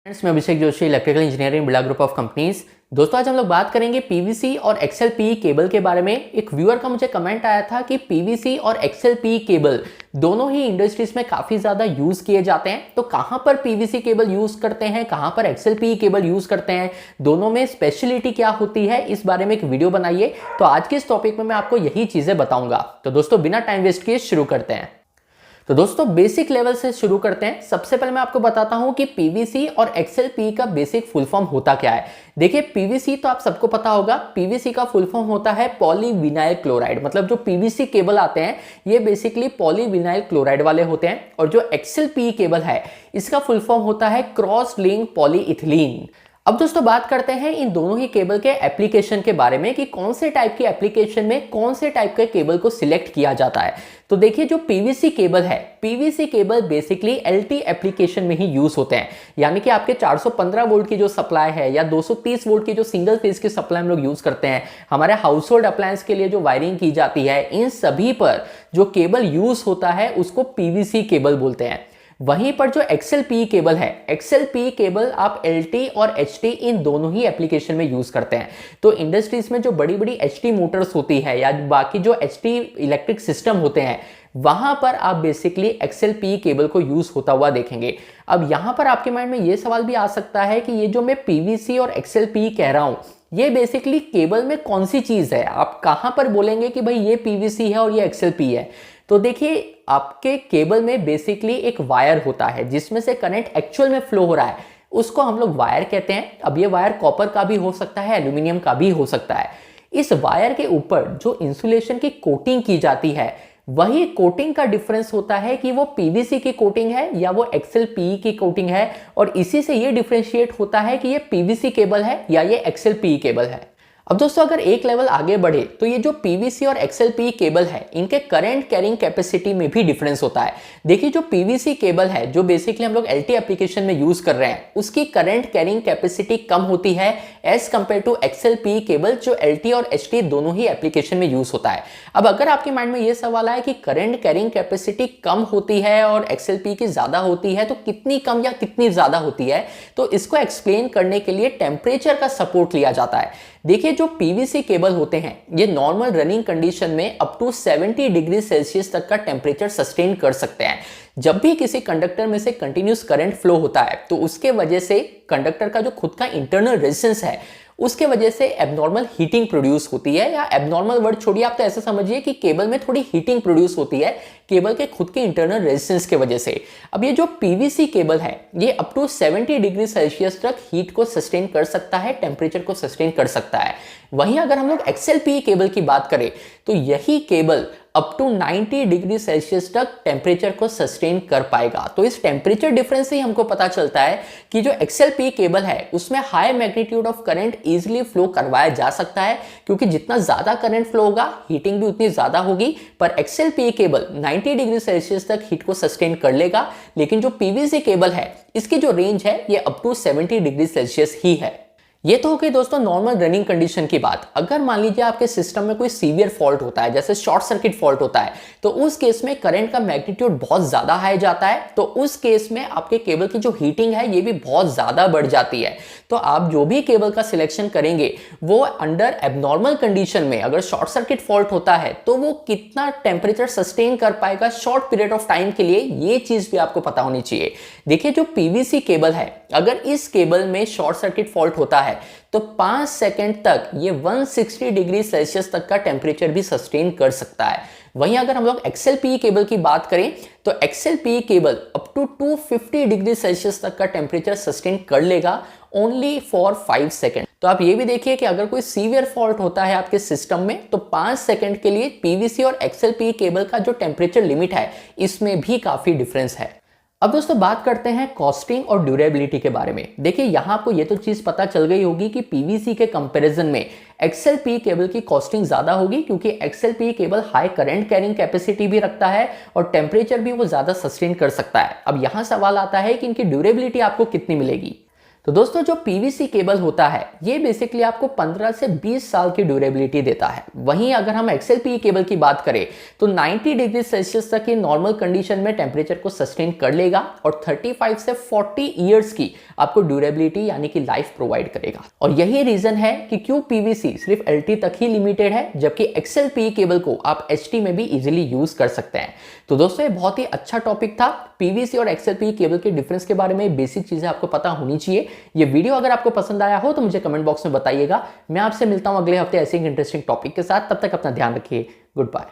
Friends, मैं Abhishek Joshi, electrical engineering Birla group of companies. दोस्तों, आज हम लोग बात करेंगे पीवीसी और एक्सएलपीई केबल के बारे में। एक व्यूअर का मुझे कमेंट आया था कि पीवीसी और एक्सएलपीई केबल दोनों ही इंडस्ट्रीज में काफी ज्यादा यूज किए जाते हैं, तो कहां पर पीवीसी केबल यूज करते हैं, कहां पर एक्सएलपीई केबल यूज करते हैं, दोनों में स्पेशलिटी क्या होती है, इस बारे में एक वीडियो बनाइए। तो आज के इस टॉपिक में मैं आपको यही चीजें बताऊंगा। तो दोस्तों, बिना टाइम वेस्ट किए शुरू करते हैं। तो दोस्तों, बेसिक लेवल से शुरू करते हैं। सबसे पहले मैं आपको बताता हूं कि पीवीसी और एक्सएलपीई का बेसिक फुल फॉर्म होता क्या है। देखिए, पीवीसी तो आप सबको पता होगा, पीवीसी का फुल फॉर्म होता है पॉलीविनाइल क्लोराइड। मतलब जो पीवीसी केबल आते हैं ये बेसिकली पॉलीविनाइल क्लोराइड वाले होते हैं। और जो एक्सएलपीई केबल है इसका फुल फॉर्म होता है क्रॉस लिंक पॉलीइथिलीन। अब दोस्तों, बात करते हैं इन दोनों ही केबल के एप्लीकेशन के बारे में कि कौन से टाइप की एप्लीकेशन में कौन से टाइप के केबल को सिलेक्ट किया जाता है। तो देखिए, जो पीवीसी केबल है, PVC cable basically LT application में ही यूज होते हैं। यानी कि आपके 415 वोल्ट की जो सप्लाई है या 230 वोल्ट की जो सिंगल फेज की सप्लाई हम लोग यूज करते हैं, हमारे हाउस होल्ड अप्लायंस के लिए जो वायरिंग की जाती है, इन सभी पर जो केबल यूज होता है उसको पीवीसी केबल बोलते हैं। वहीं पर जो एक्सएलपीई केबल है, एक्सएलपीई केबल आप एलटी और एचटी इन दोनों ही एप्लीकेशन में यूज करते हैं। तो इंडस्ट्रीज में जो बड़ी बड़ी एचटी मोटर्स होती है या बाकी जो एचटी इलेक्ट्रिक सिस्टम होते हैं, वहां पर आप बेसिकली एक्सएलपीई केबल को यूज होता हुआ देखेंगे। अब यहां पर आपके माइंड में ये सवाल भी आ सकता है कि ये जो मैं पीवीसी और एक्सएलपीई कह रहा हूं, ये बेसिकली केबल में कौन सी चीज है। आप कहां पर बोलेंगे कि भाई ये पीवीसी है और ये एक्सएलपीई है। तो देखिए, आपके केबल में बेसिकली एक वायर होता है जिसमें से करंट एक्चुअल में फ्लो हो रहा है, उसको हम लोग वायर कहते हैं। अब ये वायर कॉपर का भी हो सकता है, एल्यूमिनियम का भी हो सकता है। इस वायर के ऊपर जो इंसुलेशन की कोटिंग की जाती है, वही कोटिंग का डिफरेंस होता है कि वो पीवीसी की कोटिंग है या वो एक्सएलपीई की कोटिंग है। और इसी से ये डिफरेंशिएट होता है कि ये पीवीसी केबल है या ये एक्सएलपीई केबल है। अब दोस्तों, अगर एक लेवल आगे बढ़े तो ये जो पीवीसी और एक्सएलपीई केबल है, इनके करंट कैरिंग कैपेसिटी में भी डिफरेंस होता है। देखिए, जो पीवीसी केबल है जो बेसिकली हम लोग एलटी एप्लीकेशन में यूज कर रहे हैं, उसकी करंट कैरिंग कैपेसिटी कम होती है as compare to XLPE cable जो एलटी और एचटी दोनों ही एप्लीकेशन में यूज होता है। अब अगर आपके माइंड में ये सवाल आए कि करंट कैरिंग कैपेसिटी कम होती है और एक्सएलपीई की ज्यादा होती है, तो कितनी कम या कितनी ज्यादा होती है, तो इसको एक्सप्लेन करने के लिए टेम्परेचर का सपोर्ट लिया जाता है। देखिए, जो पीवीसी केबल होते हैं ये नॉर्मल रनिंग कंडीशन में अप टू 70 डिग्री सेल्सियस तक का टेम्परेचर सस्टेन कर सकते हैं। जब भी किसी कंडक्टर में से कंटिन्यूस करंट फ्लो होता है तो उसके वजह से कंडक्टर का जो खुद का इंटरनल रेजिस्टेंस है, उसके वजह से एबनॉर्मल हीटिंग प्रोड्यूस होती है। या एबनॉर्मल वर्ड छोड़िए, आप तो ऐसे समझिए कि केबल में थोड़ी हीटिंग प्रोड्यूस होती है केबल के खुद के इंटरनल रेजिस्टेंस के वजह से। अब ये जो पीवीसी केबल है ये अप टू 70 डिग्री सेल्सियस तक हीट को सस्टेन कर सकता है, टेम्परेचर को सस्टेन कर सकता है। वहीं अगर हम लोग एक्सएलपीई केबल की बात करें तो यही cable up to 90 degree Celsius तक टेम्परेचर को सस्टेन कर पाएगा। तो इस टेम्परेचर डिफरेंस से ही हमको पता चलता है कि जो एक्सएलपीई केबल है उसमें high magnitude of current easily flow करवाया जा सकता है, क्योंकि जितना ज्यादा करंट फ्लो होगा हीटिंग भी उतनी ज्यादा होगी। पर एक्सएलपीई केबल 90 डिग्री सेल्सियस तक हीट को सस्टेन कर लेगा, लेकिन जो पीवीसी केबल है इसकी जो रेंज है ये अप टू 70 डिग्री सेल्सियस ही है। ये तो हो गई दोस्तों नॉर्मल रनिंग कंडीशन की बात। अगर मान लीजिए आपके सिस्टम में कोई सीवियर फॉल्ट होता है, जैसे शॉर्ट सर्किट फॉल्ट होता है, तो उस केस में करंट का मैग्नीट्यूड बहुत ज्यादा हाई जाता है। तो उस केस में आपके केबल की जो हीटिंग है ये भी बहुत ज्यादा बढ़ जाती है। तो आप जो भी केबल का सिलेक्शन करेंगे वो अंडर एबनॉर्मल कंडीशन में, अगर शॉर्ट सर्किट फॉल्ट होता है तो वो कितना टेम्परेचर सस्टेन कर पाएगा शॉर्ट पीरियड ऑफ टाइम के लिए, ये चीज भी आपको पता होनी चाहिए। देखिए, जो पीवीसी केबल है, अगर इस केबल में शॉर्ट सर्किट फॉल्ट होता है तो 5 सेकंड तक ये 160 डिग्री सेल्सियस तक का टेम्परेचर भी सस्टेन कर सकता है। वहीं अगर हम लोग एक्सएलपीई केबल की बात करें तो XLPE cable up to 250 degree Celsius तक का टेम्परेचर सस्टेन कर लेगा ओनली फॉर 5 सेकंड। तो आप ये भी देखिए कि अगर कोई सीवियर फॉल्ट होता है आपके सिस्टम में तो 5 सेकंड के लिए पीवीसी और एक्सएलपीई केबल का जो टेम्परेचर लिमिट है इसमें भी काफी डिफरेंस है। अब दोस्तों, बात करते हैं कॉस्टिंग और ड्यूरेबिलिटी के बारे में। देखिए, यहां आपको ये तो चीज पता चल गई होगी कि पीवीसी के कंपैरिजन में एक्सएलपीई केबल की कॉस्टिंग ज्यादा होगी, क्योंकि XLPE cable high current carrying capacity भी रखता है और टेम्परेचर भी वो ज्यादा सस्टेन कर सकता है। अब यहां सवाल आता है कि इनकी ड्यूरेबिलिटी आपको कितनी मिलेगी। तो दोस्तों जो पीवीसी केबल होता है ये बेसिकली आपको 15 से 20 साल की ड्यूरेबिलिटी देता है। वहीं अगर हम एक्सएलपीई केबल की बात करें तो 90 डिग्री सेल्सियस तक की नॉर्मल कंडीशन में टेम्परेचर को सस्टेन कर लेगा और 35 से 40 ईयर्स की आपको ड्यूरेबिलिटी यानी कि लाइफ प्रोवाइड करेगा। और यही रीजन है कि क्यों पीवीसी सिर्फ एलटी तक ही लिमिटेड है, जबकि एक्सएलपीई केबल को आप एचटी में भी इजीली यूज कर सकते हैं। तो दोस्तों ये बहुत ही अच्छा टॉपिक था। पीवीसी और एक्सएलपीई केबल के डिफरेंस के बारे में बेसिक चीजें आपको पता होनी चाहिए। ये वीडियो अगर आपको पसंद आया हो तो मुझे कमेंट बॉक्स में बताइएगा। मैं आपसे मिलता हूं अगले हफ्ते ऐसे ही इंटरेस्टिंग टॉपिक के साथ। तब तक अपना ध्यान रखिए। Good bye.